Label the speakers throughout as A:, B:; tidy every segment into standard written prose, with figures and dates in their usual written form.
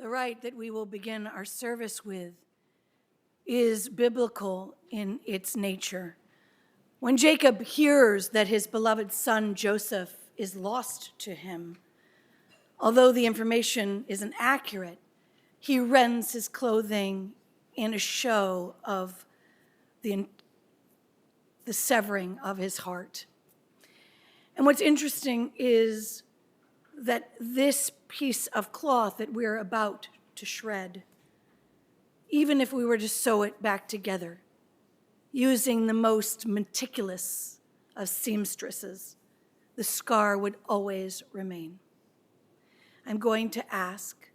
A: The rite that we will begin our service with is biblical in its nature. When Jacob hears that his beloved son Joseph is lost to him, although the information isn't accurate, he rends his clothing in a show of the severing of his heart. And what's interesting is that this piece of cloth that we're about to shred, even if we were to sew it back together, using the most meticulous of seamstresses, the scar would always remain. I'm going to ask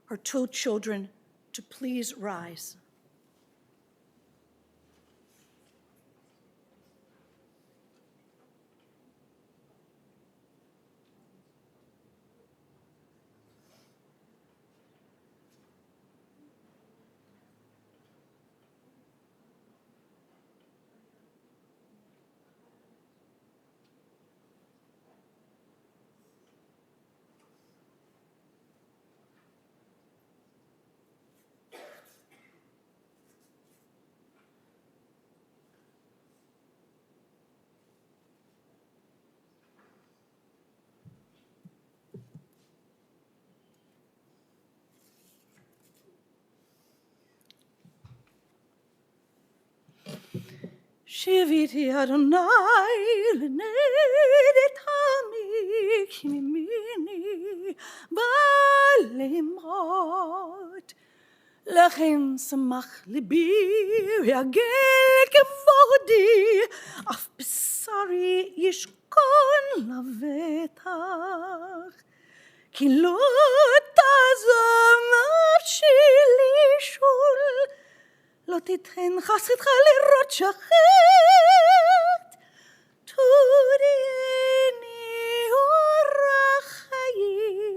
A: our two children to please rise. Shiviti Adonai l'neidet hami kimimini balimot Lechem samach libi yagel kevodi af besari yishkon lavetach ki lo tazom nafshi lishul לא תיתן חסדך לראות שחט, תודיעני אורח חיים,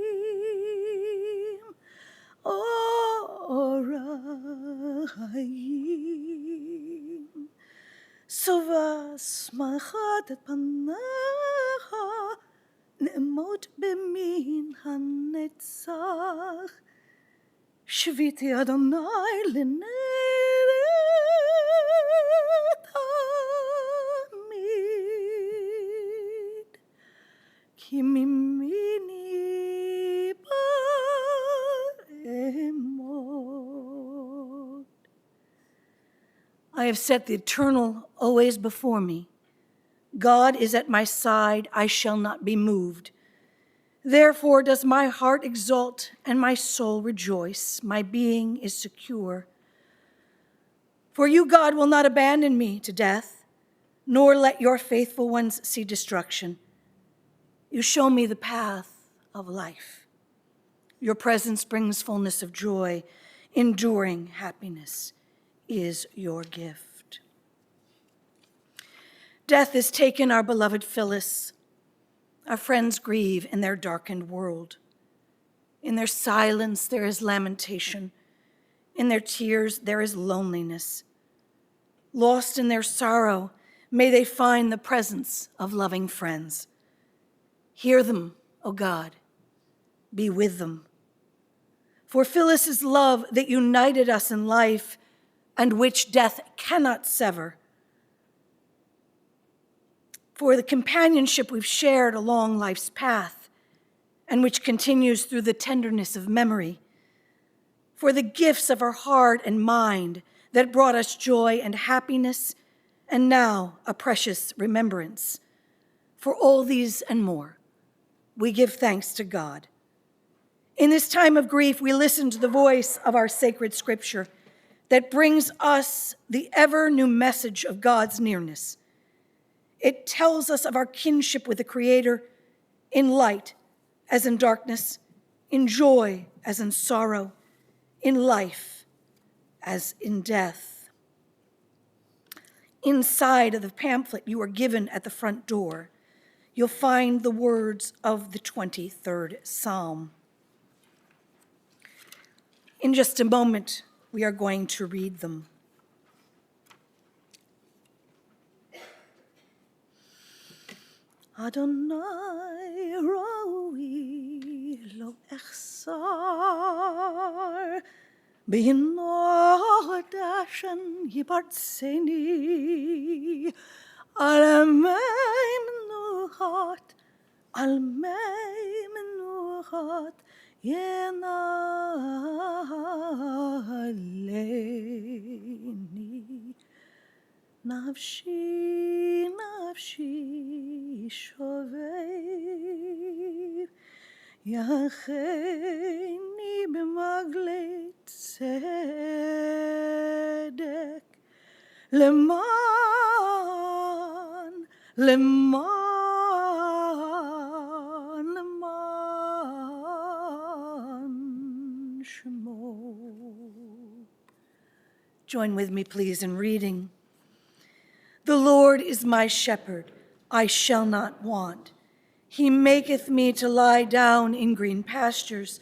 A: אורח חיים. סובה שמחת את פניך, נעמוד במין הנצח, שביתי אדוני לנגד תמיד, כי ממני באמות. I have set the eternal always before me. God is at my side, I shall not be moved. Therefore does my heart exult and my soul rejoice. My being is secure. For you, God, will not abandon me to death, nor let your faithful ones see destruction. You show me the path of life. Your presence brings fullness of joy. Enduring happiness is your gift. Death has taken our beloved Phyllis. Our friends grieve in their darkened world. In their silence, there is lamentation. In their tears, there is loneliness. Lost in their sorrow, may they find the presence of loving friends. Hear them, O God. Be with them. For Phyllis's love that united us in life and which death cannot sever, for the companionship we've shared along life's path and which continues through the tenderness of memory, for the gifts of our heart and mind that brought us joy and happiness, and now a precious remembrance. For all these and more, we give thanks to God. In this time of grief, we listen to the voice of our sacred scripture that brings us the ever new message of God's nearness. It tells us of our kinship with the Creator in light as in darkness, in joy as in sorrow, in life as in death. Inside of the pamphlet you are given at the front door, you'll find the words of the 23rd Psalm. In just a moment, we are going to read them. Adonai roi lo echsar Bino dashan yibartseni almei menuhat yenaleni nafshi shovev yacheni b'maglet tzedek leman shmo. Join with me, please, in reading. The Lord is my shepherd, I shall not want. He maketh me to lie down in green pastures.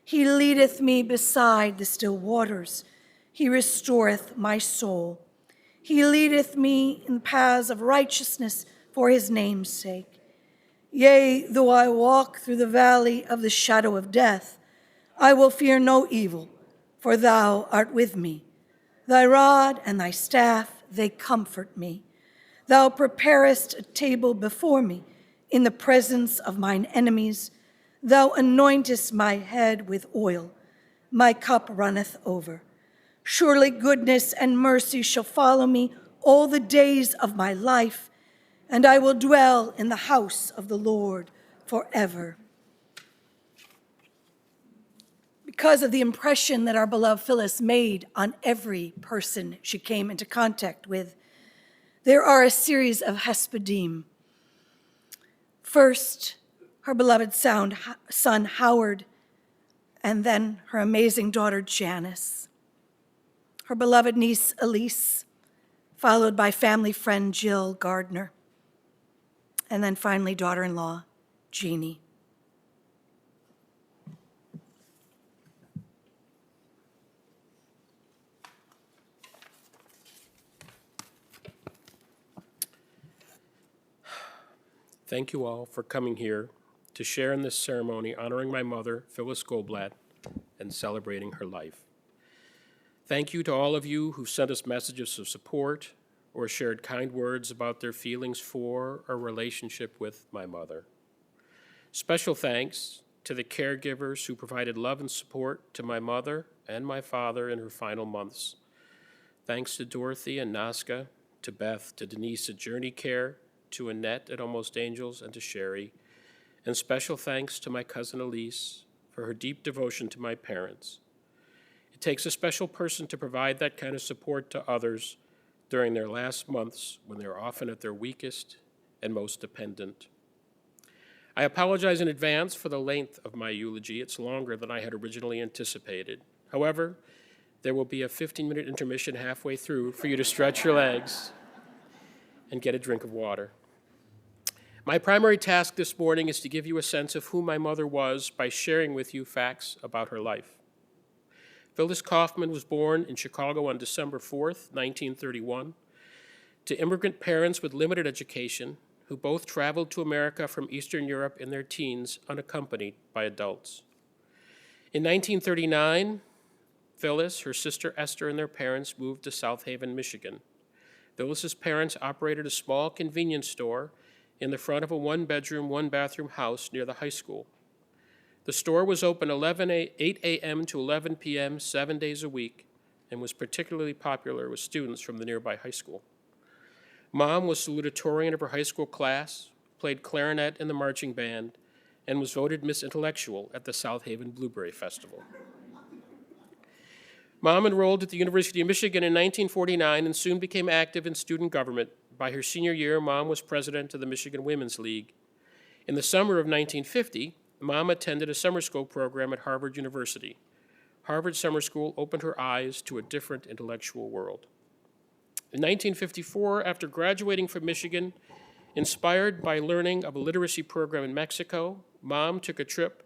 A: He leadeth me beside the still waters. He restoreth my soul. He leadeth me in paths of righteousness for his name's sake. Yea, though I walk through the valley of the shadow of death, I will fear no evil, for thou art with me. Thy rod and thy staff, they comfort me. Thou preparest a table before me in the presence of mine enemies. Thou anointest my head with oil. My cup runneth over. Surely goodness and mercy shall follow me all the days of my life, and I will dwell in the house of the Lord forever. Because of the impression that our beloved Phyllis made on every person she came into contact with, there are a series of hespedim. First, her beloved son Howard, and then her amazing daughter Janice, her beloved niece Elise, followed by family friend Jill Gardner, and then finally daughter-in-law Jeannie.
B: Thank you all for coming here to share in this ceremony honoring my mother, Phyllis Goldblatt, and celebrating her life. Thank you to all of you who sent us messages of support or shared kind words about their feelings for or relationship with my mother. Special thanks to the caregivers who provided love and support to my mother and my father in her final months. Thanks to Dorothy and Nazca, to Beth, to Denise at Journey Care, to Annette at Almost Angels, and to Sherry. And special thanks to my cousin Elise for her deep devotion to my parents. It takes a special person to provide that kind of support to others during their last months when they're often at their weakest and most dependent. I apologize in advance for the length of my eulogy. It's longer than I had originally anticipated. However, there will be a 15-minute intermission halfway through for you to stretch your legs and get a drink of water. My primary task this morning is to give you a sense of who my mother was by sharing with you facts about her life. Phyllis Kaufman was born in Chicago on December 4th, 1931, to immigrant parents with limited education who both traveled to America from Eastern Europe in their teens unaccompanied by adults. In 1939, Phyllis, her sister Esther, and their parents moved to South Haven, Michigan. Phyllis's parents operated a small convenience store in the front of a one-bedroom, one-bathroom house near the high school. The store was open 8 a.m. to 11 p.m. 7 days a week and was particularly popular with students from the nearby high school. Mom was salutatorian of her high school class, played clarinet in the marching band, and was voted Miss Intellectual at the South Haven Blueberry Festival. Mom enrolled at the University of Michigan in 1949 and soon became active in student government. By her senior year, Mom was president of the Michigan Women's League. In the summer of 1950, Mom attended a summer school program at Harvard University. Harvard Summer School opened her eyes to a different intellectual world. In 1954, after graduating from Michigan, inspired by learning of a literacy program in Mexico, Mom took a trip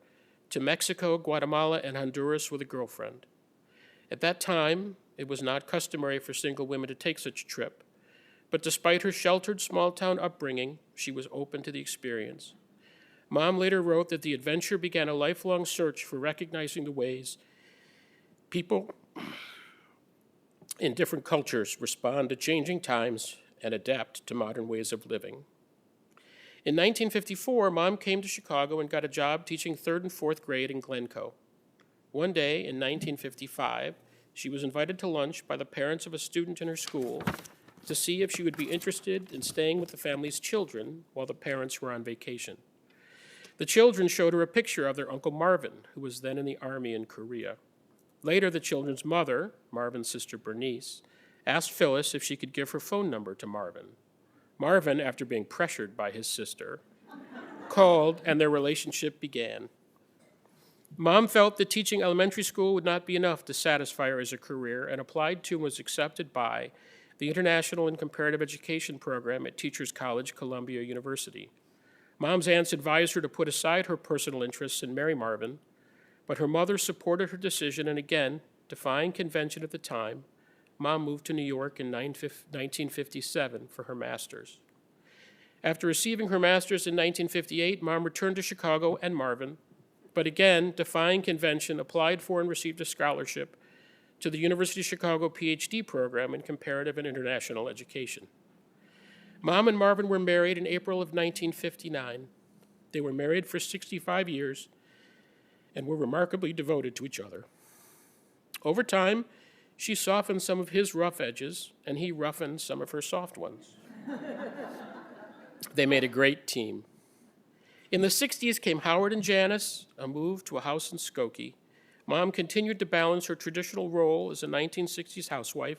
B: to Mexico, Guatemala, and Honduras with a girlfriend. At that time, it was not customary for single women to take such a trip, but despite her sheltered small-town upbringing, she was open to the experience. Mom later wrote that the adventure began a lifelong search for recognizing the ways people in different cultures respond to changing times and adapt to modern ways of living. In 1954, Mom came to Chicago and got a job teaching 3rd and 4th grade in Glencoe. One day in 1955, she was invited to lunch by the parents of a student in her school to see if she would be interested in staying with the family's children while the parents were on vacation. The children showed her a picture of their Uncle Marvin, who was then in the Army in Korea. Later, the children's mother, Marvin's sister Bernice, asked Phyllis if she could give her phone number to Marvin. Marvin, after being pressured by his sister, called and their relationship began. Mom felt that teaching elementary school would not be enough to satisfy her as a career and applied to and was accepted by the International and Comparative Education program at Teachers College, Columbia University. Mom's aunts advised her to put aside her personal interests and marry Marvin, but her mother supported her decision, and again, defying convention at the time, Mom moved to New York in 1957 for her master's. After receiving her master's in 1958, Mom returned to Chicago and Marvin, but again, defying convention, applied for and received a scholarship to the University of Chicago PhD program in Comparative and International Education. Mom and Marvin were married in April of 1959. They were married for 65 years and were remarkably devoted to each other. Over time, she softened some of his rough edges, and he roughened some of her soft ones. They made a great team. In the 60s came Howard and Janice, a move to a house in Skokie. Mom continued to balance her traditional role as a 1960s housewife,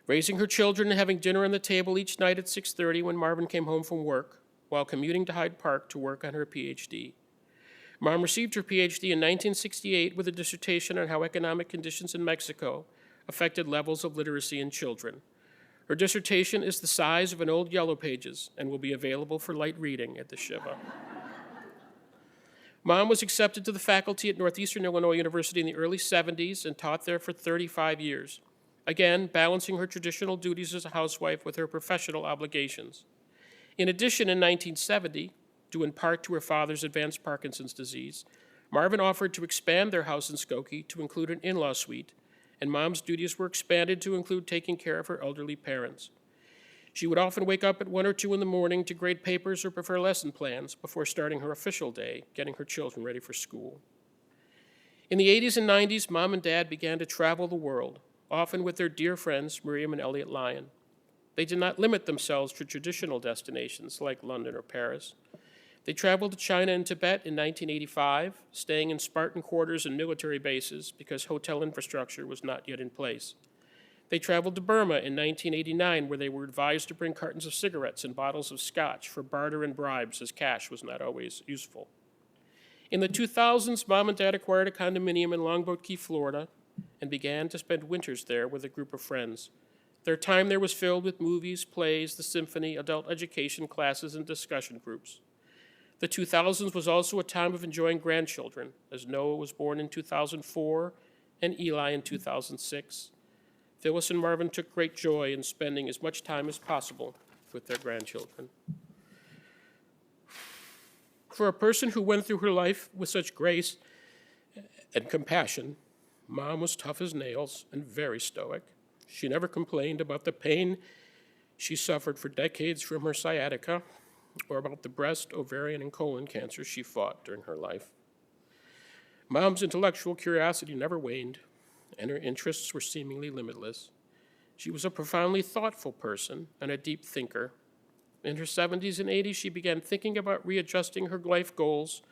B: raising her children and having dinner on the table each night at 6:30 when Marvin came home from work, while commuting to Hyde Park to work on her PhD. Mom received her PhD in 1968 with a dissertation on how economic conditions in Mexico affected levels of literacy in children. Her dissertation is the size of an old Yellow Pages and will be available for light reading at the Shiva. Mom was accepted to the faculty at Northeastern Illinois University in the early 70s and taught there for 35 years, again, balancing her traditional duties as a housewife with her professional obligations. In addition, in 1970, due in part to her father's advanced Parkinson's disease, Marvin offered to expand their house in Skokie to include an in-law suite, and Mom's duties were expanded to include taking care of her elderly parents. She would often wake up at 1 or 2 in the morning to grade papers or prepare lesson plans before starting her official day, getting her children ready for school. In the 80s and 90s, Mom and Dad began to travel the world, often with their dear friends, Miriam and Elliot Lyon. They did not limit themselves to traditional destinations like London or Paris. They traveled to China and Tibet in 1985, staying in Spartan quarters and military bases because hotel infrastructure was not yet in place. They traveled to Burma in 1989, where they were advised to bring cartons of cigarettes and bottles of scotch for barter and bribes, as cash was not always useful. In the 2000s, Mom and Dad acquired a condominium in Longboat Key, Florida, and began to spend winters there with a group of friends. Their time there was filled with movies, plays, the symphony, adult education classes, and discussion groups. The 2000s was also a time of enjoying grandchildren, as Noah was born in 2004 and Eli in 2006. Phyllis and Marvin took great joy in spending as much time as possible with their grandchildren. For a person who went through her life with such grace and compassion, Mom was tough as nails and very stoic. She never complained about the pain she suffered for decades from her sciatica or about the breast, ovarian, and colon cancer she fought during her life. Mom's intellectual curiosity never waned, and her interests were seemingly limitless. She was a profoundly thoughtful person and a deep thinker. In her 70s and 80s, she began thinking about readjusting her life goals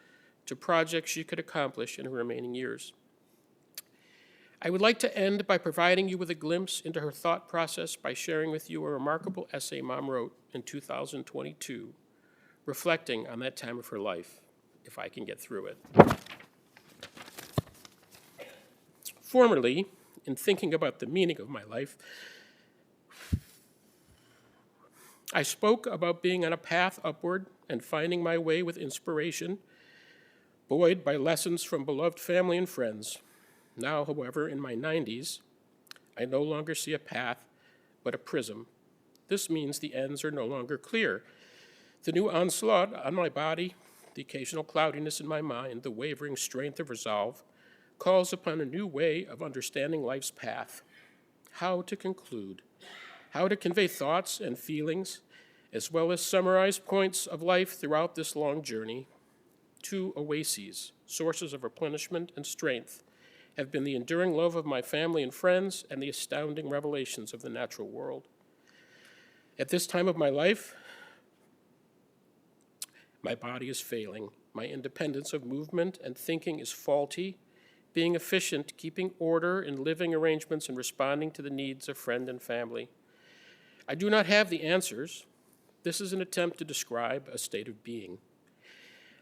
B: to projects she could accomplish in her remaining years. I would like to end by providing you with a glimpse into her thought process by sharing with you a remarkable essay Mom wrote in 2022, reflecting on that time of her life, if I can get through it. Formerly, in thinking about the meaning of my life, I spoke about being on a path upward and finding my way with inspiration, buoyed by lessons from beloved family and friends. Now, however, in my 90s, I no longer see a path, but a prism. This means the ends are no longer clear. The new onslaught on my body, the occasional cloudiness in my mind, the wavering strength of resolve, calls upon a new way of understanding life's path, how to conclude, how to convey thoughts and feelings, as well as summarize points of life throughout this long journey. Two oases, sources of replenishment and strength, have been the enduring love of my family and friends and the astounding revelations of the natural world. At this time of my life, my body is failing. My independence of movement and thinking is faulty. Being efficient, keeping order in living arrangements and responding to the needs of friend and family. I do not have the answers. This is an attempt to describe a state of being.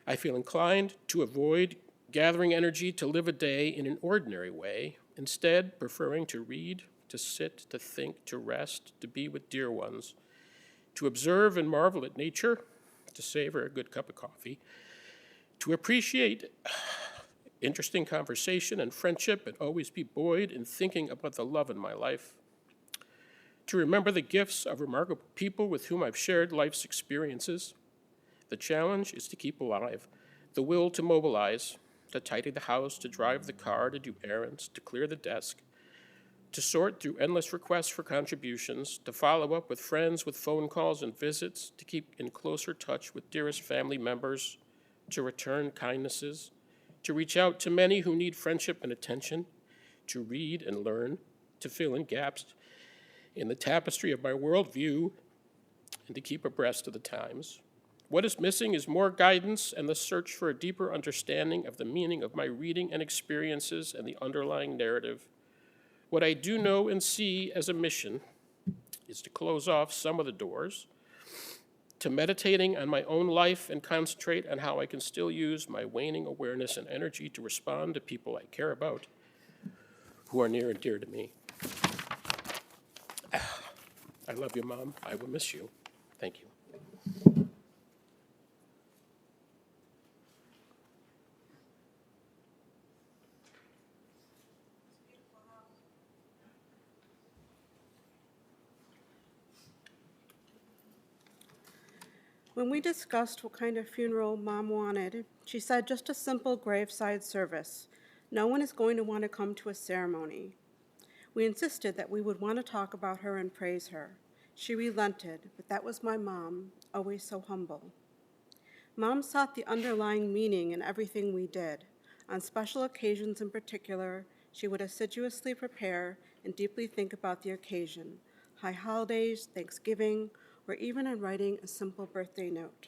B: I feel inclined to avoid gathering energy to live a day in an ordinary way, instead preferring to read, to sit, to think, to rest, to be with dear ones, to observe and marvel at nature, to savor a good cup of coffee, to appreciate interesting conversation and friendship and always be buoyed in thinking about the love in my life, to remember the gifts of remarkable people with whom I've shared life's experiences. The challenge is to keep alive, the will to mobilize, to tidy the house, to drive the car, to do errands, to clear the desk, to sort through endless requests for contributions, to follow up with friends with phone calls and visits, to keep in closer touch with dearest family members, to return kindnesses, to reach out to many who need friendship and attention, to read and learn, to fill in gaps in the tapestry of my worldview, and to keep abreast of the times. What is missing is more guidance and the search for a deeper understanding of the meaning of my reading and experiences and the underlying narrative. What I do know and see as a mission is to close off some of the doors, to meditating on my own life and concentrate on how I can still use my waning awareness and energy to respond to people I care about who are near and dear to me. I love you, Mom. I will miss you. Thank you.
C: When we discussed what kind of funeral Mom wanted, she said just a simple graveside service. No one is going to want to come to a ceremony. We insisted that we would want to talk about her and praise her. She relented, but that was my mom, always so humble. Mom sought the underlying meaning in everything we did. On special occasions in particular, she would assiduously prepare and deeply think about the occasion, high holidays, Thanksgiving, or even in writing a simple birthday note.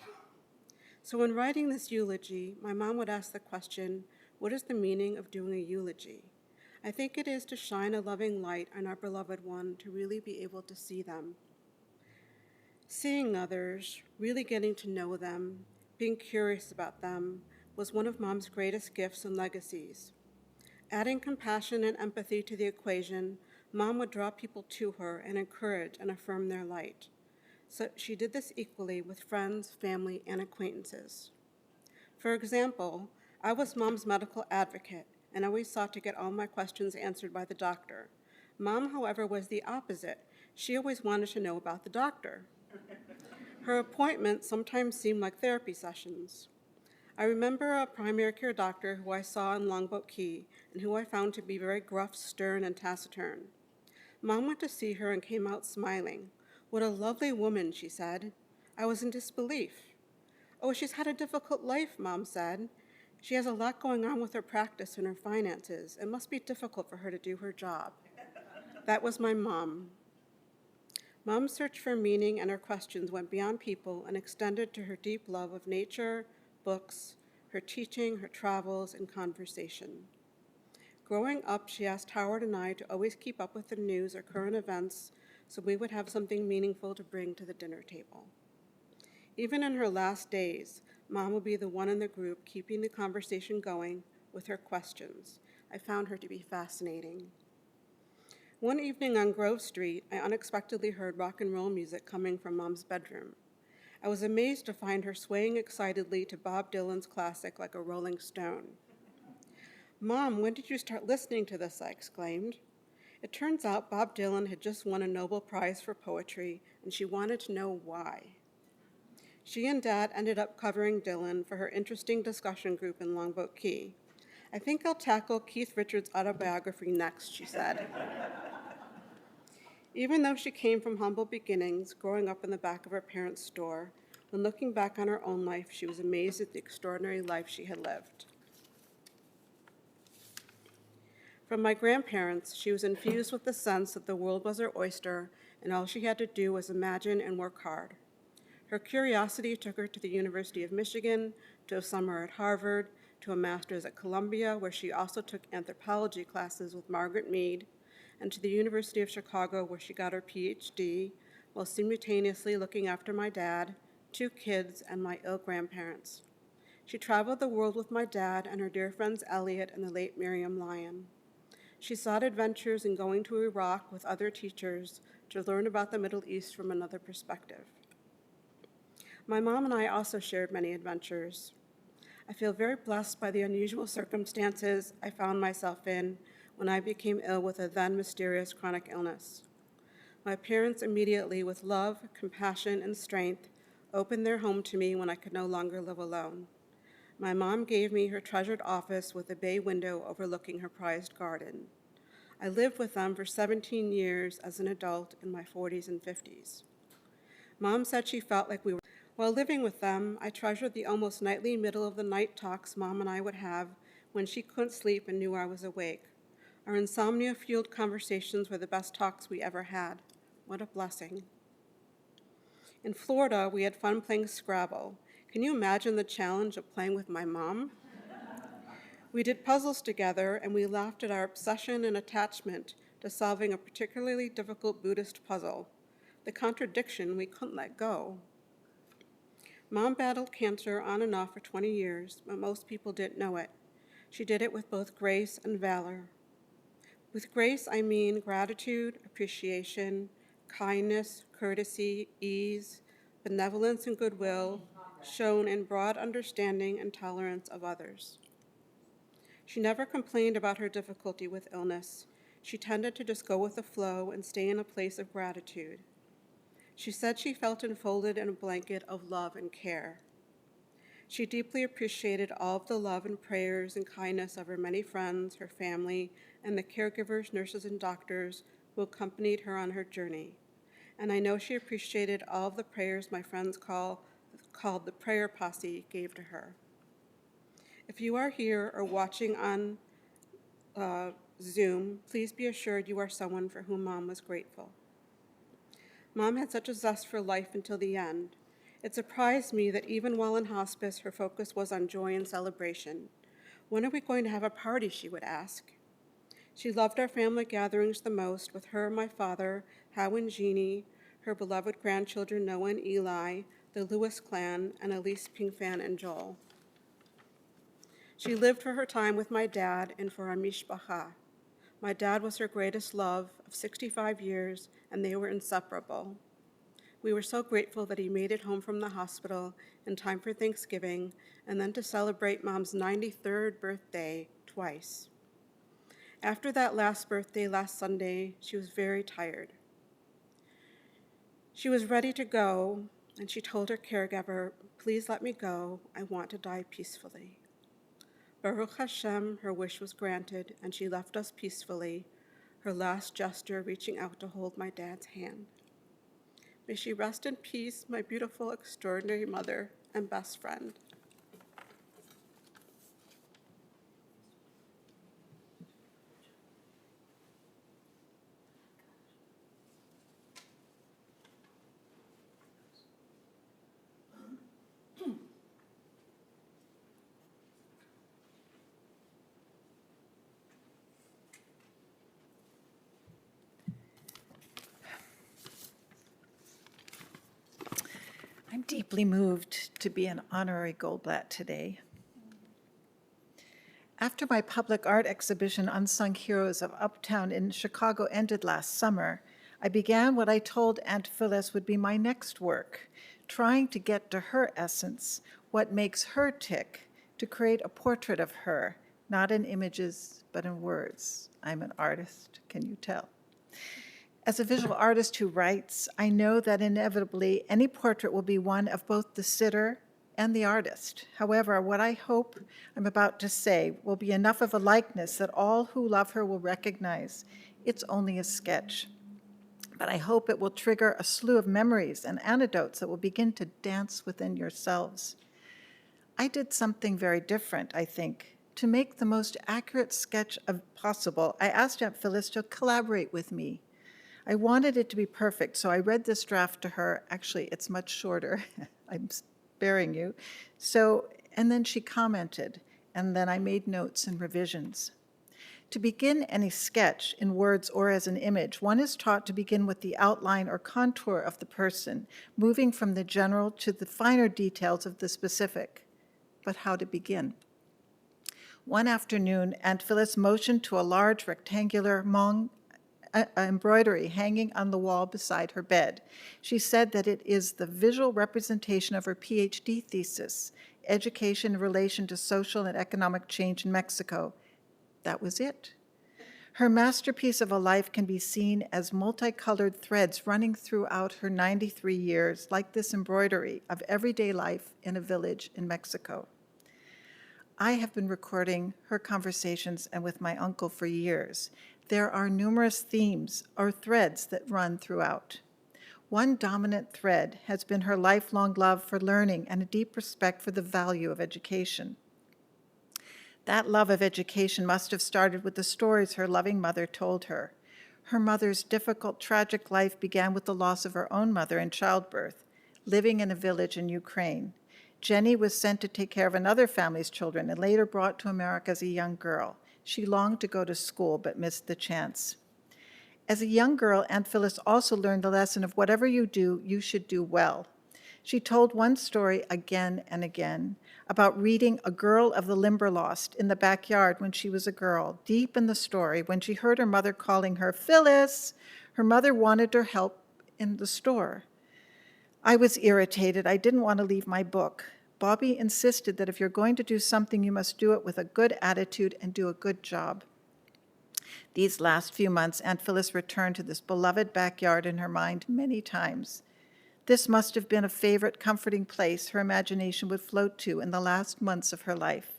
C: So in writing this eulogy, my mom would ask the question, what is the meaning of doing a eulogy? I think it is to shine a loving light on our beloved one to really be able to see them. Seeing others, really getting to know them, being curious about them, was one of Mom's greatest gifts and legacies. Adding compassion and empathy to the equation, Mom would draw people to her and encourage and affirm their light. So she did this equally with friends, family, and acquaintances. For example, I was Mom's medical advocate and always sought to get all my questions answered by the doctor. Mom, however, was the opposite. She always wanted to know about the doctor. Her appointments sometimes seemed like therapy sessions. I remember a primary care doctor who I saw in Longboat Key and who I found to be very gruff, stern, and taciturn. Mom went to see her and came out smiling. What a lovely woman, she said. I was in disbelief. Oh, she's had a difficult life, Mom said. She has a lot going on with her practice and her finances. It must be difficult for her to do her job. That was my mom. Mom's search for meaning and her questions went beyond people and extended to her deep love of nature, books, her teaching, her travels, and conversation. Growing up, she asked Howard and I to always keep up with the news or current events so we would have something meaningful to bring to the dinner table. Even in her last days, Mom would be the one in the group keeping the conversation going with her questions. I found her to be fascinating. One evening on Grove Street, I unexpectedly heard rock and roll music coming from Mom's bedroom. I was amazed to find her swaying excitedly to Bob Dylan's classic Like a Rolling Stone. Mom, when did you start listening to this? I exclaimed. It turns out Bob Dylan had just won a Nobel Prize for poetry, and she wanted to know why. She and Dad ended up covering Dylan for her interesting discussion group in Longboat Key. I think I'll tackle Keith Richards' autobiography next, she said. Even though she came from humble beginnings, growing up in the back of her parents' store, when looking back on her own life, she was amazed at the extraordinary life she had lived. From my grandparents, she was infused with the sense that the world was her oyster and all she had to do was imagine and work hard. Her curiosity took her to the University of Michigan, to a summer at Harvard, to a master's at Columbia, where she also took anthropology classes with Margaret Mead, and to the University of Chicago, where she got her PhD, while simultaneously looking after my dad, 2 kids, and my ill grandparents. She traveled the world with my dad and her dear friends Elliot and the late Miriam Lyon. She sought adventures in going to Iraq with other teachers to learn about the Middle East from another perspective. My mom and I also shared many adventures. I feel very blessed by the unusual circumstances I found myself in when I became ill with a then mysterious chronic illness. My parents immediately, with love, compassion, and strength, opened their home to me when I could no longer live alone. My mom gave me her treasured office with a bay window overlooking her prized garden. I lived with them for 17 years as an adult in my 40s and 50s. Mom said she felt like we were. While living with them, I treasured the almost nightly middle-of-the-night talks Mom and I would have when she couldn't sleep and knew I was awake. Our insomnia-fueled conversations were the best talks we ever had. What a blessing. In Florida, we had fun playing Scrabble. Can you imagine the challenge of playing with my mom? We did puzzles together, and we laughed at our obsession and attachment to solving a particularly difficult Buddhist puzzle, the contradiction we couldn't let go. Mom battled cancer on and off for 20 years, but most people didn't know it. She did it with both grace and valor. With grace, I mean gratitude, appreciation, kindness, courtesy, ease, benevolence, and goodwill, shown in broad understanding and tolerance of others. She never complained about her difficulty with illness. She tended to just go with the flow and stay in a place of gratitude. She said she felt enfolded in a blanket of love and care. She deeply appreciated all of the love and prayers and kindness of her many friends, her family, and the caregivers, nurses, and doctors who accompanied her on her journey. And I know she appreciated all of the prayers my friends called the prayer posse gave to her. If you are here or watching on Zoom, please be assured you are someone for whom Mom was grateful. Mom had such a zest for life until the end. It surprised me that even while in hospice, her focus was on joy and celebration. When are we going to have a party, she would ask. She loved our family gatherings the most, with her, my father, Howe and Jeannie, her beloved grandchildren Noah and Eli, the Lewis clan, and Elise, Pingfan, and Joel. She lived for her time with my dad and for our mishpacha. My dad was her greatest love of 65 years, and they were inseparable. We were so grateful that he made it home from the hospital in time for Thanksgiving and then to celebrate Mom's 93rd birthday twice. After that last birthday last Sunday, she was very tired. She was ready to go, and she told her caregiver, "Please let me go. I want to die peacefully." Baruch Hashem, her wish was granted, and she left us peacefully, her last gesture reaching out to hold my dad's hand. May she rest in peace, my beautiful, extraordinary mother and best friend.
D: I'm deeply moved to be an honorary Goldblatt today. After my public art exhibition, Unsung Heroes of Uptown in Chicago ended last summer, I began what I told Aunt Phyllis would be my next work, trying to get to her essence, what makes her tick, to create a portrait of her, not in images, but in words. I'm an artist, can you tell? As a visual artist who writes, I know that inevitably any portrait will be one of both the sitter and the artist. However, what I hope I'm about to say will be enough of a likeness that all who love her will recognize. It's only a sketch, but I hope it will trigger a slew of memories and anecdotes that will begin to dance within yourselves. I did something very different, I think. To make the most accurate sketch possible, I asked Aunt Phyllis to collaborate with me. I wanted it to be perfect, so I read this draft to her. Actually, it's much shorter. I'm sparing you. And then she commented, and then I made notes and revisions. To begin any sketch in words or as an image, one is taught to begin with the outline or contour of the person, moving from the general to the finer details of the specific. But how to begin? One afternoon, Aunt Phyllis motioned to a large rectangular embroidery hanging on the wall beside her bed. She said that it is the visual representation of her PhD thesis, Education in Relation to Social and Economic Change in Mexico. That was it. Her masterpiece of a life can be seen as multicolored threads running throughout her 93 years, like this embroidery of everyday life in a village in Mexico. I have been recording her conversations and with my uncle for years. There are numerous themes or threads that run throughout. One dominant thread has been her lifelong love for learning and a deep respect for the value of education. That love of education must have started with the stories her loving mother told her. Her mother's difficult, tragic life began with the loss of her own mother in childbirth, living in a village in Ukraine. Jenny was sent to take care of another family's children and later brought to America as a young girl. She longed to go to school but missed the chance. As a young girl, Aunt Phyllis also learned the lesson of whatever you do, you should do well. She told one story again and again about reading A Girl of the Limberlost in the backyard when she was a girl. Deep in the story, when she heard her mother calling her Phyllis, her mother wanted her help in the store. I was irritated. I didn't want to leave my book. Bobby insisted that if you're going to do something, you must do it with a good attitude and do a good job. These last few months, Aunt Phyllis returned to this beloved backyard in her mind many times. This must have been a favorite, comforting place her imagination would float to in the last months of her life.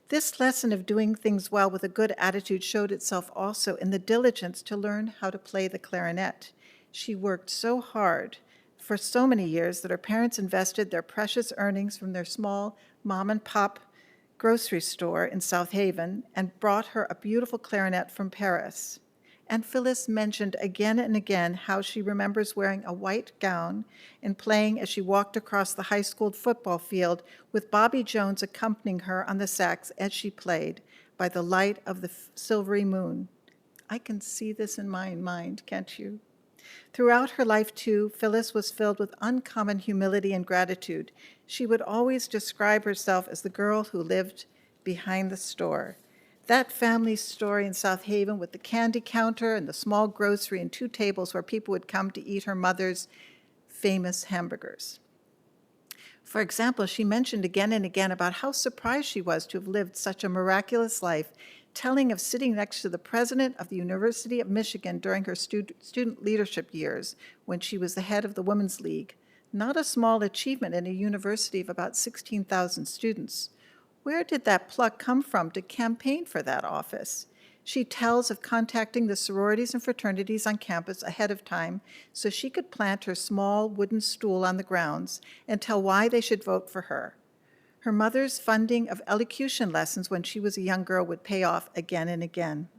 D: This lesson of doing things well with a good attitude showed itself also in the diligence to learn how to play the clarinet. She worked so hard for so many years that her parents invested their precious earnings from their small mom-and-pop grocery store in South Haven and brought her a beautiful clarinet from Paris. And Phyllis mentioned again and again how she remembers wearing a white gown and playing as she walked across the high school football field with Bobby Jones accompanying her on the sax as she played by the light of the silvery moon. I can see this in my mind, can't you? Throughout her life, too, Phyllis was filled with uncommon humility and gratitude. She would always describe herself as the girl who lived behind the store. That family story in South Haven with the candy counter and the small grocery and 2 tables where people would come to eat her mother's famous hamburgers. For example, she mentioned again and again about how surprised she was to have lived such a miraculous life, telling of sitting next to the president of the University of Michigan during her student leadership years when she was the head of the Women's League. Not a small achievement in a university of about 16,000 students. Where did that pluck come from to campaign for that office? She tells of contacting the sororities and fraternities on campus ahead of time so she could plant her small wooden stool on the grounds and tell why they should vote for her. Her mother's funding of elocution lessons when she was a young girl would pay off again and again.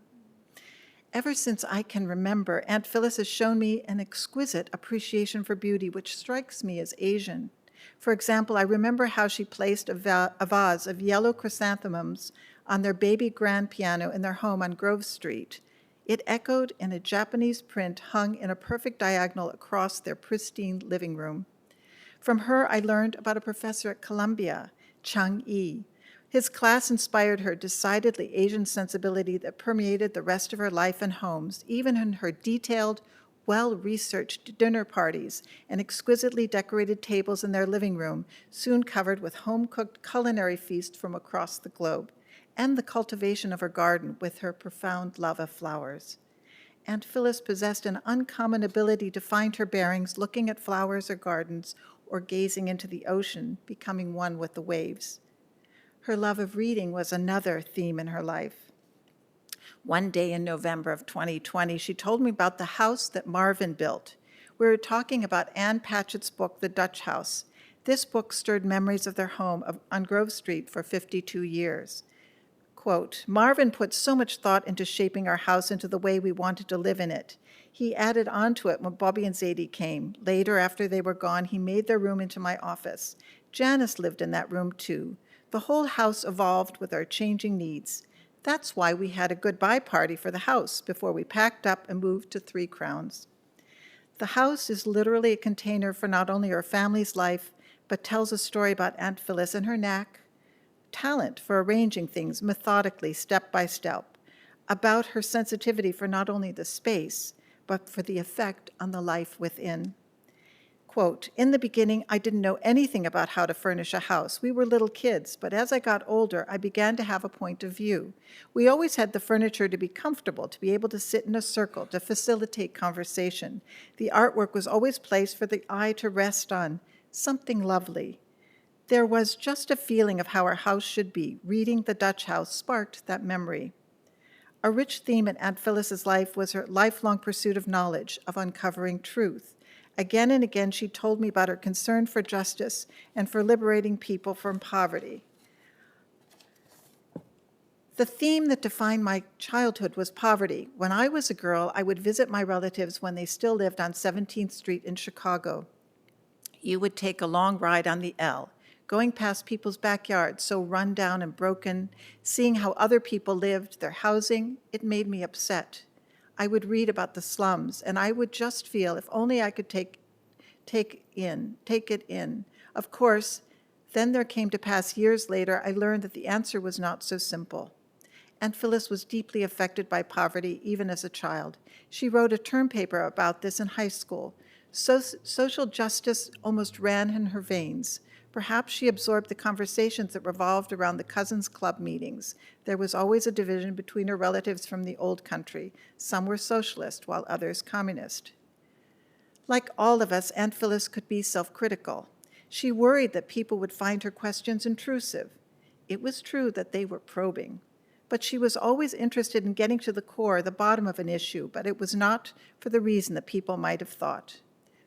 D: Ever since I can remember, Aunt Phyllis has shown me an exquisite appreciation for beauty, which strikes me as Asian. For example, I remember how she placed a vase of yellow chrysanthemums on their baby grand piano in their home on Grove Street. It echoed in a Japanese print hung in a perfect diagonal across their pristine living room. From her, I learned about a professor at Columbia, Chang Yi. His class inspired her decidedly Asian sensibility that permeated the rest of her life and homes, even in her detailed, well-researched dinner parties and exquisitely decorated tables in their living room, soon covered with home-cooked culinary feasts from across the globe, and the cultivation of her garden with her profound love of flowers. Aunt Phyllis possessed an uncommon ability to find her bearings looking at flowers or gardens or gazing into the ocean, becoming one with the waves. Her love of reading was another theme in her life. One day in November of 2020, she told me about the house that Marvin built. We were talking about Anne Patchett's book, The Dutch House. This book stirred memories of their home on Grove Street for 52 years. Quote, Marvin put so much thought into shaping our house into the way we wanted to live in it. He added on to it when Bobby and Zadie came. Later, after they were gone, he made their room into my office. Janice lived in that room too. The whole house evolved with our changing needs. That's why we had a goodbye party for the house before we packed up and moved to 3 Crowns. The house is literally a container for not only our family's life, but tells a story about Aunt Phyllis and her talent for arranging things methodically, step by step, about her sensitivity for not only the space, but for the effect on the life within. Quote, in the beginning, I didn't know anything about how to furnish a house. We were little kids, but as I got older, I began to have a point of view. We always had the furniture to be comfortable, to be able to sit in a circle, to facilitate conversation. The artwork was always placed for the eye to rest on, something lovely. There was just a feeling of how our house should be. Reading The Dutch House sparked that memory. A rich theme in Aunt Phyllis's life was her lifelong pursuit of knowledge, of uncovering truth. Again and again, she told me about her concern for justice and for liberating people from poverty. The theme that defined my childhood was poverty. When I was a girl, I would visit my relatives when they still lived on 17th Street in Chicago. You would take a long ride on the L, going past people's backyards, so run down and broken, seeing how other people lived, their housing, it made me upset. I would read about the slums, and I would just feel if only I could take it in. Of course, then there came to pass years later, I learned that the answer was not so simple. Aunt Phyllis was deeply affected by poverty, even as a child. She wrote a term paper about this in high school. Social justice almost ran in her veins. Perhaps she absorbed the conversations that revolved around the Cousins Club meetings. There was always a division between her relatives from the old country. Some were socialist, while others communist. Like all of us, Aunt Phyllis could be self-critical. She worried that people would find her questions intrusive. It was true that they were probing. But she was always interested in getting to the core, the bottom of an issue, but it was not for the reason that people might have thought.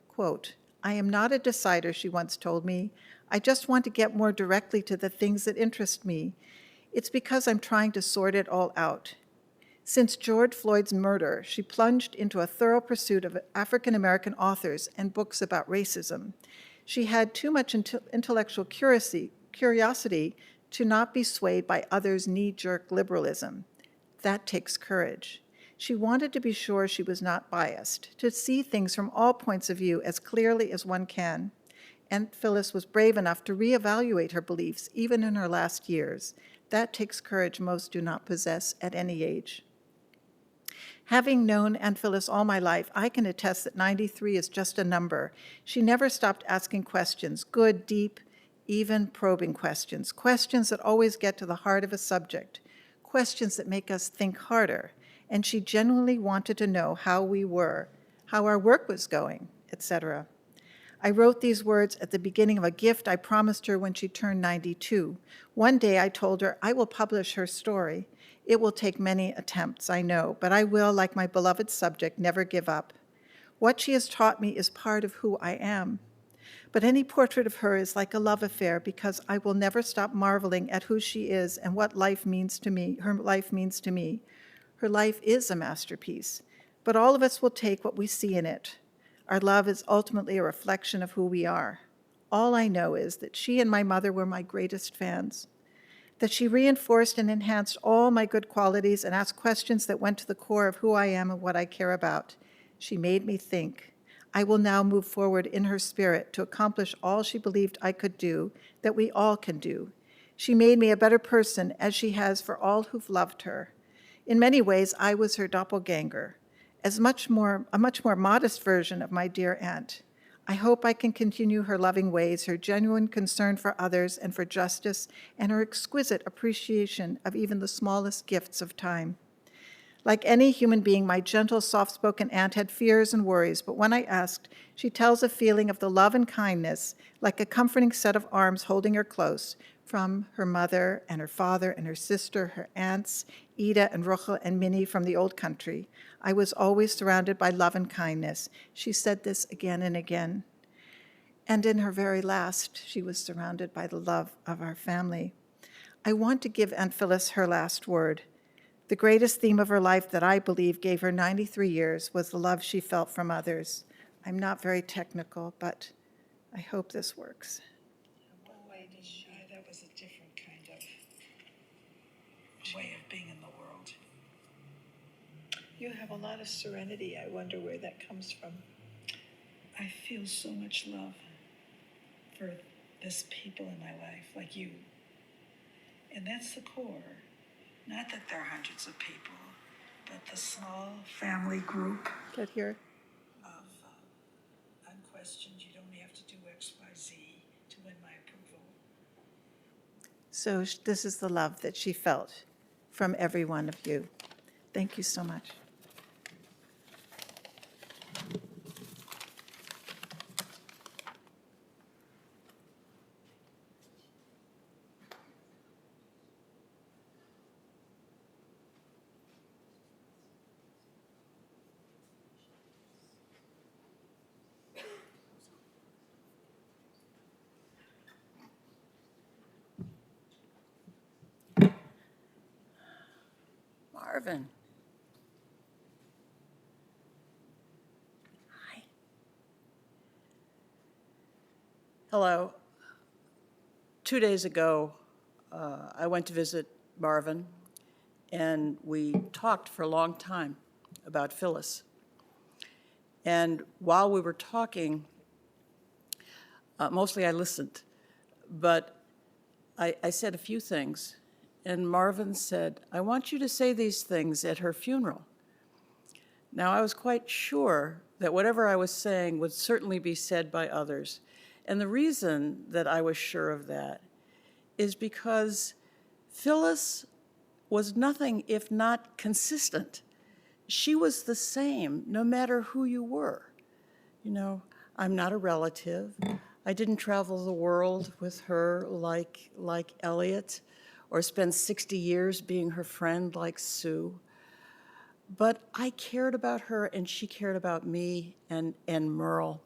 D: Quote, I am not a decider, she once told me. I just want to get more directly to the things that interest me. It's because I'm trying to sort it all out. Since George Floyd's murder, she plunged into a thorough pursuit of African-American authors and books about racism. She had too much intellectual curiosity to not be swayed by others' knee-jerk liberalism. That takes courage. She wanted to be sure she was not biased, to see things from all points of view as clearly as one can. Aunt Phyllis was brave enough to reevaluate her beliefs, even in her last years. That takes courage most do not possess at any age. Having known Aunt Phyllis all my life, I can attest that 93 is just a number. She never stopped asking questions, good, deep, even probing questions, questions that always get to the heart of a subject, questions that make us think harder. And she genuinely wanted to know how we were, how our work was going, etc. I wrote these words at the beginning of a gift I promised her when she turned 92. One day I told her, I will publish her story. It will take many attempts, I know, but I will, like my beloved subject, never give up. What she has taught me is part of who I am. But any portrait of her is like a love affair because I will never stop marveling at who she is and what life means to me, her life means to me. Her life is a masterpiece, but all of us will take what we see in it. Our love is ultimately a reflection of who we are. All I know is that she and my mother were my greatest fans, that she reinforced and enhanced all my good qualities and asked questions that went to the core of who I am and what I care about. She made me think. I will now move forward in her spirit to accomplish all she believed I could do, that we all can do. She made me a better person, as she has for all who've loved her. In many ways, I was her doppelganger, a much more modest version of my dear aunt. I hope I can continue her loving ways, her genuine concern for others and for justice, and her exquisite appreciation of even the smallest gifts of time. Like any human being, my gentle, soft-spoken aunt had fears and worries, but when I asked, she tells a feeling of the love and kindness, like a comforting set of arms holding her close, from her mother and her father and her sister, her aunts, Ida and Rochel and Minnie from the old country. I was always surrounded by love and kindness. She said this again and again. And in her very last, she was surrounded by the love of our family. I want to give Aunt Phyllis her last word. The greatest theme of her life that I believe gave her 93 years was the love she felt from others. I'm not very technical, but I hope this works.
E: One way did she? That was a different kind of way of being in the world. You have a lot of serenity. I wonder where that comes from. I feel so much love for this people in my life, like you. And that's the core. Not that there are hundreds of people, but the small family group
D: Get here.
E: of unquestioned, you don't have to do X, Y, Z to win my approval.
D: So this is the love that she felt from every one of you. Thank you so much.
F: Marvin. Hi. Hello. 2 days ago, I went to visit Marvin, and we talked for a long time about Phyllis. And while we were talking, mostly I listened, but I said a few things. And Marvin said, I want you to say these things at her funeral. Now, I was quite sure that whatever I was saying would certainly be said by others. And the reason that I was sure of that is because Phyllis was nothing if not consistent. She was the same no matter who you were. You know, I'm not a relative. I didn't travel the world with her like Elliot, or spend 60 years being her friend like Sue. But I cared about her, and she cared about me and Merle.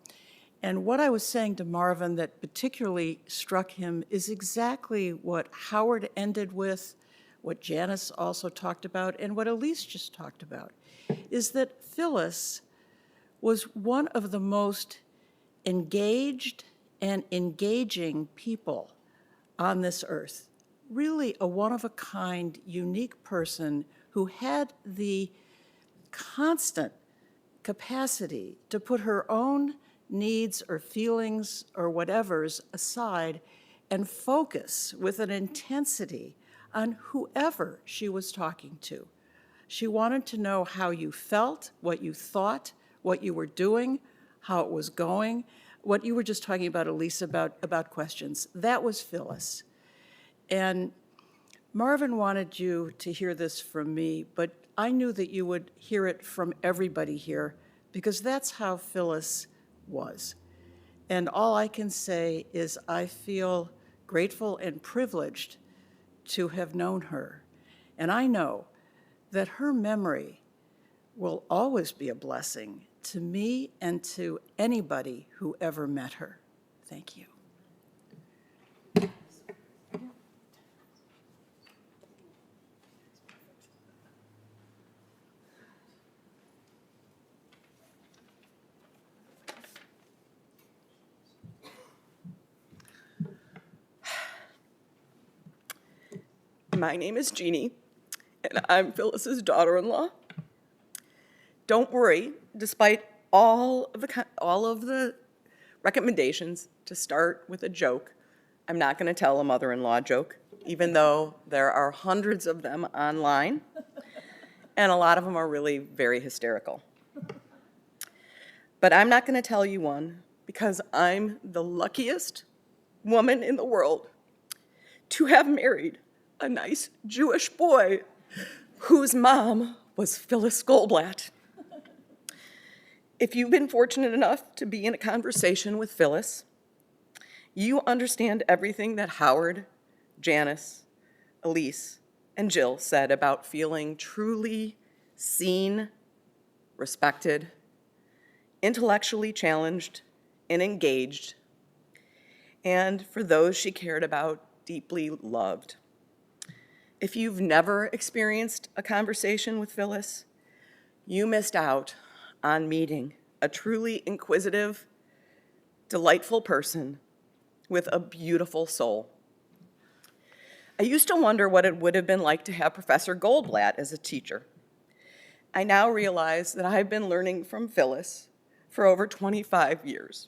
F: And what I was saying to Marvin that particularly struck him is exactly what Howard ended with, what Janice also talked about, and what Elise just talked about, is that Phyllis was one of the most engaged and engaging people on this earth. Really a one-of-a-kind, unique person who had the constant capacity to put her own needs or feelings or whatever's aside and focus with an intensity on whoever she was talking to. She wanted to know how you felt, what you thought, what you were doing, how it was going, what you were just talking about, Elise, about questions. That was Phyllis. And Marvin wanted you to hear this from me, but I knew that you would hear it from everybody here because that's how Phyllis was. And all I can say is I feel grateful and privileged to have known her. And I know that her memory will always be a blessing to me and to anybody who ever met her. Thank you.
G: My name is Jeannie, and I'm Phyllis's daughter-in-law. Don't worry, despite all of the recommendations to start with a joke, I'm not going to tell a mother-in-law joke, even though there are hundreds of them online, and a lot of them are really very hysterical. But I'm not going to tell you one because I'm the luckiest woman in the world to have married a nice Jewish boy whose mom was Phyllis Goldblatt. If you've been fortunate enough to be in a conversation with Phyllis, you understand everything that Howard, Janice, Elise, and Jill said about feeling truly seen, respected, intellectually challenged, and engaged, and for those she cared about, deeply loved. If you've never experienced a conversation with Phyllis, you missed out on meeting a truly inquisitive, delightful person with a beautiful soul. I used to wonder what it would have been like to have Professor Goldblatt as a teacher. I now realize that I've been learning from Phyllis for over 25 years.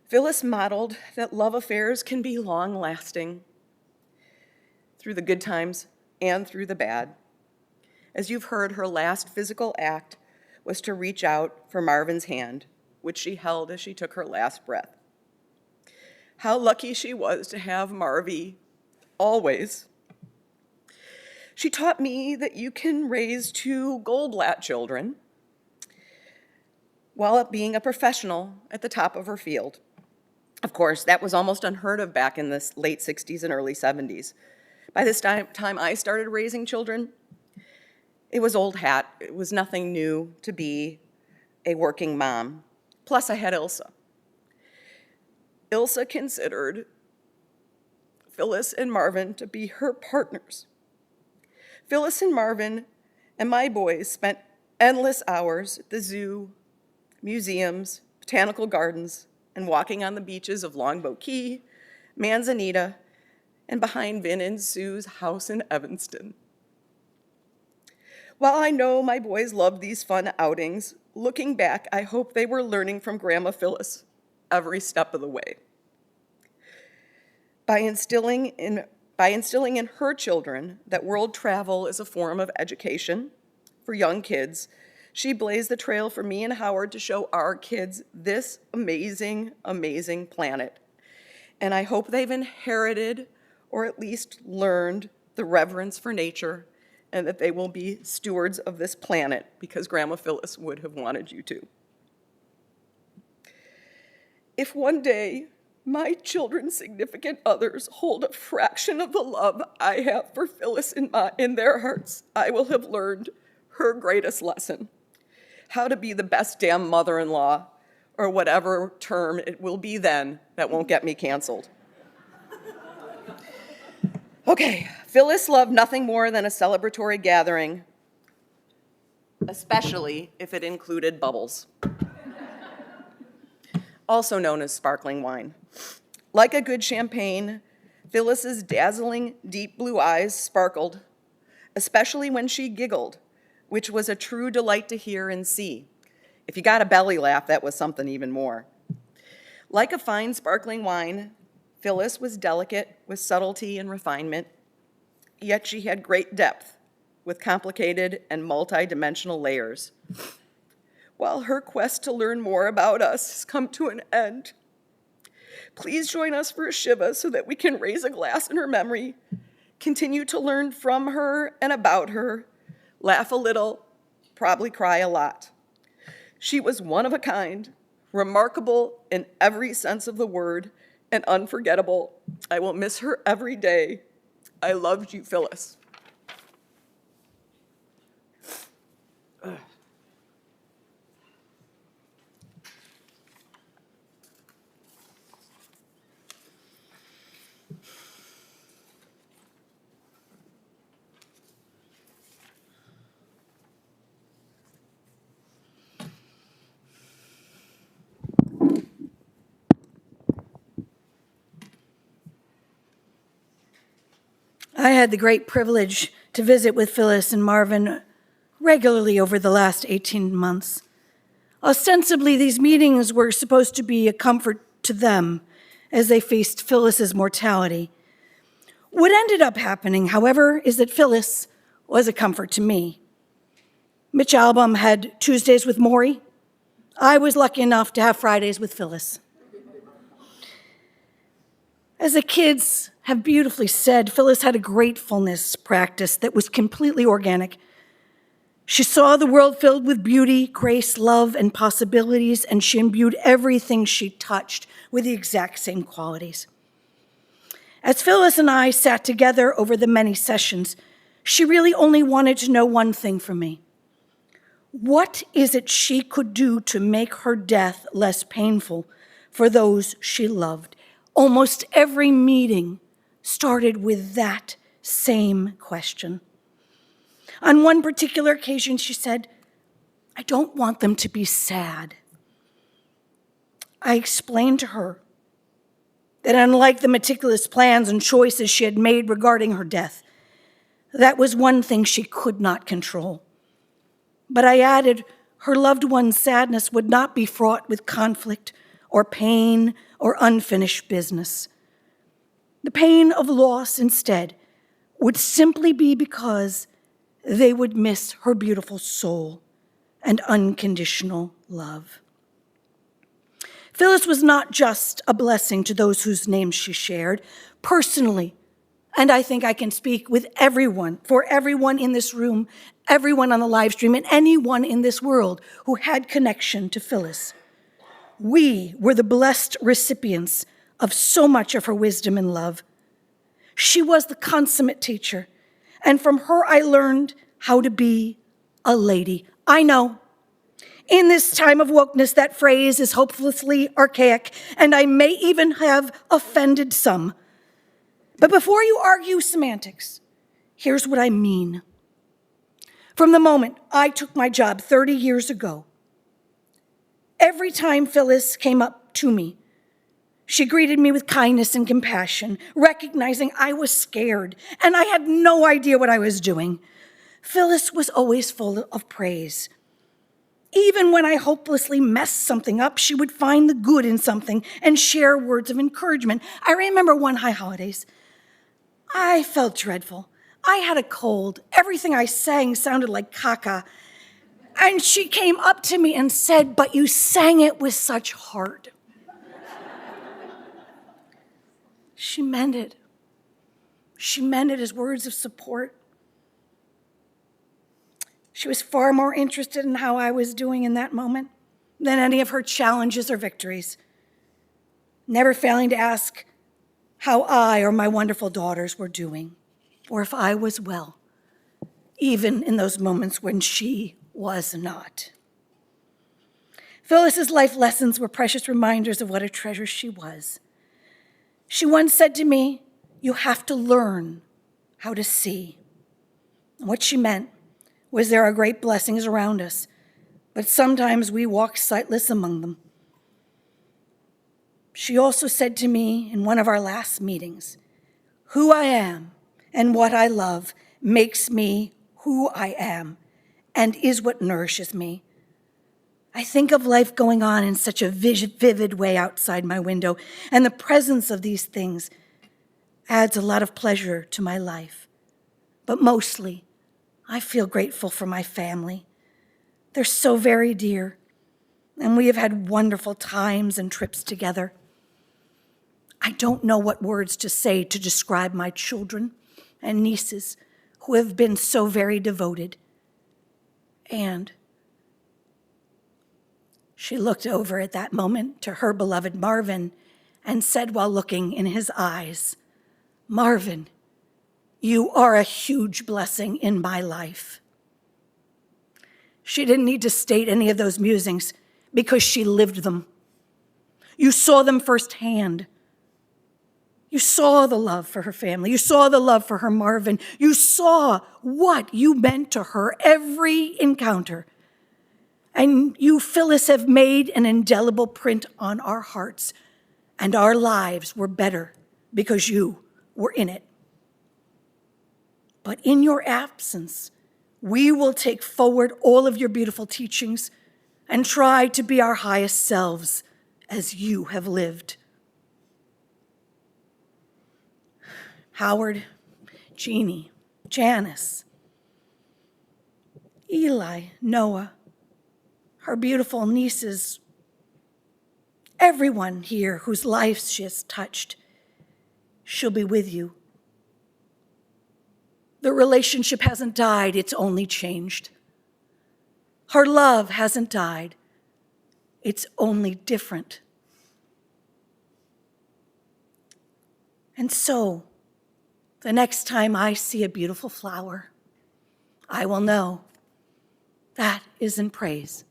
G: Phyllis modeled that love affairs can be long-lasting through the good times and through the bad. As you've heard, her last physical act was to reach out for Marvin's hand, which she held as she took her last breath. How lucky she was to have Marvy always. She taught me that you can raise 2 Goldblatt children while being a professional at the top of her field. Of course, that was almost unheard of back in the late 60s and early 70s. By this time I started raising children, it was old hat. It was nothing new to be a working mom. Plus, I had Ilsa. Ilsa considered Phyllis and Marvin to be her partners. Phyllis and Marvin and my boys spent endless hours at the zoo, museums, botanical gardens, and walking on the beaches of Longboat Key, Manzanita, and behind Vin and Sue's house in Evanston. While I know my boys loved these fun outings, looking back, I hope they were learning from Grandma Phyllis every step of the way. By instilling in her children that world travel is a form of education for young kids, she blazed the trail for me and Howard to show our kids this amazing, amazing planet. And I hope they've inherited or at least learned the reverence for nature and that they will be stewards of this planet because Grandma Phyllis would have wanted you to. If one day my children's significant others hold a fraction of the love I have for Phyllis in their hearts, I will have learned her greatest lesson, how to be the best damn mother-in-law, or whatever term it will be then that won't get me canceled. Okay, Phyllis loved nothing more than a celebratory gathering, especially if it included bubbles, also known as sparkling wine. Like a good champagne, Phyllis's dazzling deep blue eyes sparkled, especially when she giggled, which was a true delight to hear and see. If you got a belly laugh, that was something even more. Like a fine sparkling wine, Phyllis was delicate with subtlety and refinement, yet she had great depth with complicated and multi-dimensional layers. While her quest to learn more about us has come to an end, please join us for a Shiva so that we can raise a glass in her memory, continue to learn from her and about her, laugh a little, probably cry a lot. She was one of a kind, remarkable in every sense of the word, and unforgettable. I will miss her every day. I loved you, Phyllis.
A: I had the great privilege to visit with Phyllis and Marvin regularly over the last 18 months. Ostensibly, these meetings were supposed to be a comfort to them as they faced Phyllis's mortality. What ended up happening, however, is that Phyllis was a comfort to me. Mitch Albom had Tuesdays with Maury. I was lucky enough to have Fridays with Phyllis. As the kids have beautifully said, Phyllis had a gratefulness practice that was completely organic. She saw the world filled with beauty, grace, love, and possibilities, and she imbued everything she touched with the exact same qualities. As Phyllis and I sat together over the many sessions, she really only wanted to know one thing from me. What is it she could do to make her death less painful for those she loved? Almost every meeting started with that same question. On one particular occasion, she said, "I don't want them to be sad." I explained to her that unlike the meticulous plans and choices she had made regarding her death, that was one thing she could not control. But I added, her loved one's sadness would not be fraught with conflict or pain or unfinished business. The pain of loss, instead, would simply be because they would miss her beautiful soul and unconditional love. Phyllis was not just a blessing to those whose names she shared. Personally, and I think I can speak with everyone, for everyone in this room, everyone on the live stream, and anyone in this world who had connection to Phyllis, we were the blessed recipients of so much of her wisdom and love. She was the consummate teacher, and from her I learned how to be a lady. I know, in this time of wokeness, that phrase is hopelessly archaic, and I may even have offended some. But before you argue semantics, here's what I mean. From the moment I took my job 30 years ago, every time Phyllis came up to me, she greeted me with kindness and compassion, recognizing I was scared and I had no idea what I was doing. Phyllis was always full of praise. Even when I hopelessly messed something up, she would find the good in something and share words of encouragement. I remember one high holidays. I felt dreadful. I had a cold. Everything I sang sounded like caca. And she came up to me and said, "But you sang it with such heart." She meant it. She meant it as words of support. She was far more interested in how I was doing in that moment than any of her challenges or victories, never failing to ask how I or my wonderful daughters were doing, or if I was well, even in those moments when she was not. Phyllis's life lessons were precious reminders of what a treasure she was. She once said to me, "You have to learn how to see." And what she meant was there are great blessings around us, but sometimes we walk sightless among them. She also said to me in one of our last meetings, "Who I am and what I love makes me who I am and is what nourishes me." I think of life going on in such a vivid way outside my window, and the presence of these things adds a lot of pleasure to my life. But mostly, I feel grateful for my family. They're so very dear, and we have had wonderful times and trips together. I don't know what words to say to describe my children and nieces who have been so very devoted. And she looked over at that moment to her beloved Marvin and said while looking in his eyes, "Marvin, you are a huge blessing in my life." She didn't need to state any of those musings because she lived them. You saw them firsthand. You saw the love for her family. You saw the love for her Marvin. You saw what you meant to her every encounter. And you, Phyllis, have made an indelible print on our hearts, and our lives were better because you were in it. But in your absence, we will take forward all of your beautiful teachings and try to be our highest selves as you have lived. Howard, Jeannie, Janice, Eli, Noah, her beautiful nieces, everyone here whose lives she has touched. she'll be with you. The relationship hasn't died, it's only changed. Her love hasn't died, it's only different. And so, the next time I see a beautiful flower, I will know that is in praise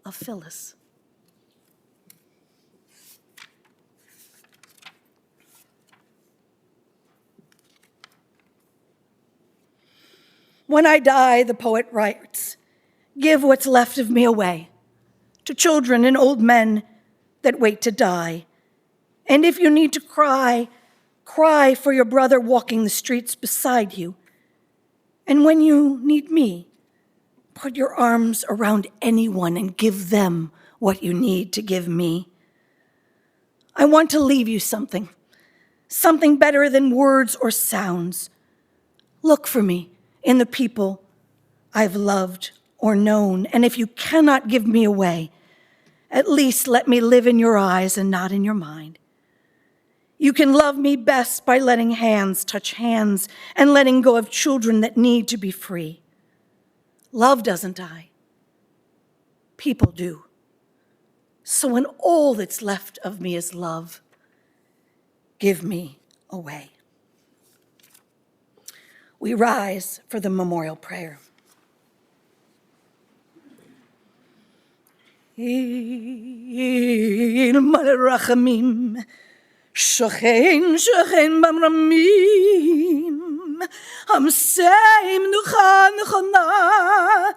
A: of Phyllis. When I die, the poet writes, give what's left of me away to children and old men that wait to die. And if you need to cry, cry for your brother walking the streets beside you. And when you need me, put your arms around anyone and give them what you need to give me. I want to leave you something better than words or sounds. Look for me in the people I've loved or known, and if you cannot give me away, at least let me live in your eyes and not in your mind. You can love me best by letting hands touch hands and letting go of children that need to be free. Love doesn't die. People do. So when all that's left of me is love, give me away. We rise for the memorial prayer. Ilmal rachamim, shochein shochein bamramim, hamseim nucha nuchana,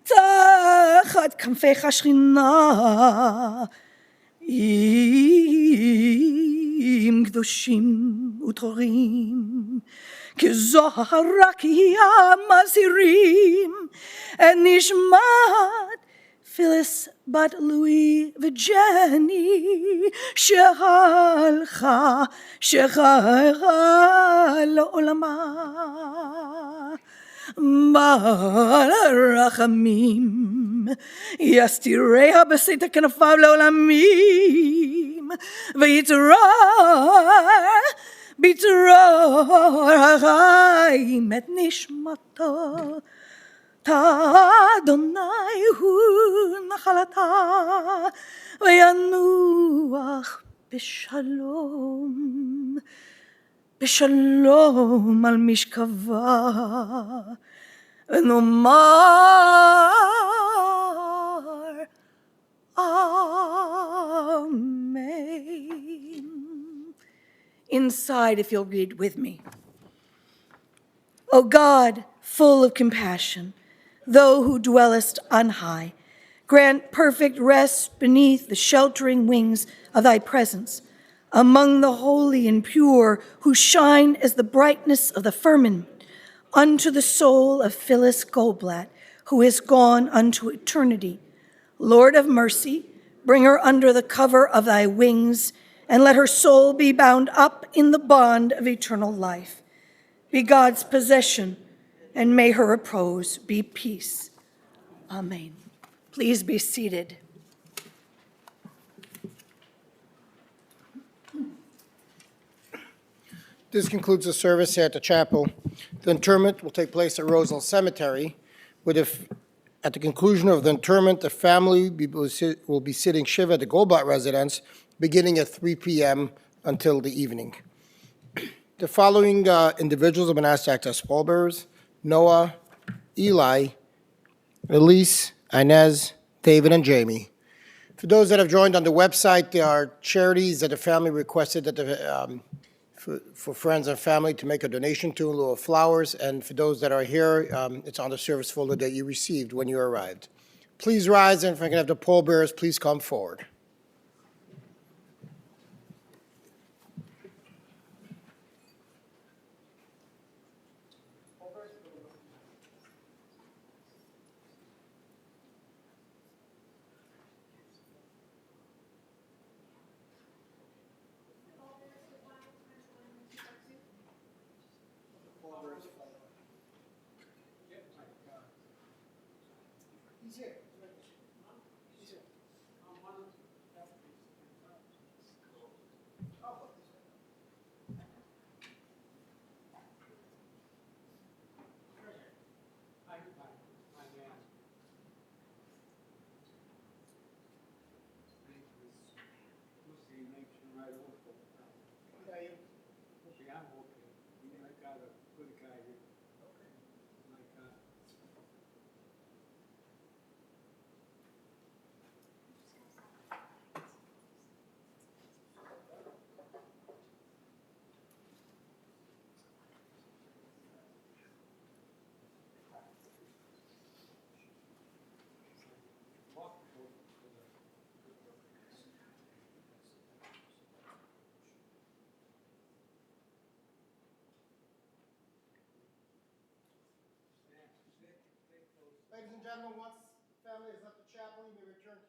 A: tachat kanfecha shchina, im kdoshim utorim, כזוהר כי המזהירים את נשמת Phyllis בת לואי וג'ני שהלכה לעולמה. בעל הרחמים יסתיריה בשאת כנפיו לעולמים ויתרע ביתרו החיים את נשמתו, אדוני הוא נחלתה, וינוח בשלום, בשלום על משכבה, ונאמר אמן. Inside, if you'll read with me. O God, full of compassion, thou who dwellest on high, grant perfect rest beneath the sheltering wings of thy presence, among the holy and pure who shine as the brightness of the firmament, unto the soul of Phyllis Goldblatt, who is gone unto eternity. Lord of mercy, bring her under the cover of thy wings, and let her soul be bound up in the bond of eternal life. Be God's possession, and may her repose be peace. Amen. Please be seated.
H: This concludes the service here at the chapel. The interment will take place at Rosehill Cemetery, at the conclusion of the interment, the family will be sitting Shiva at the Goldblatt residence, beginning at 3 p.m. until the evening. The following individuals have been asked to act as pallbearers: Noah, Eli, Elise, Inez, David, and Jamie. For those that have joined on the website, there are charities that the family requested that for friends and family to make a donation to in lieu of flowers. And for those that are here, it's on the service folder that you received when you arrived. Please rise, and if I can have the pallbearers, please come forward.
I: I'm okay. I got a good guy here. Okay. Like, walk over to the good work. Stand, stay close.
H: Ladies and gentlemen, once the family has left the chapel, you may return to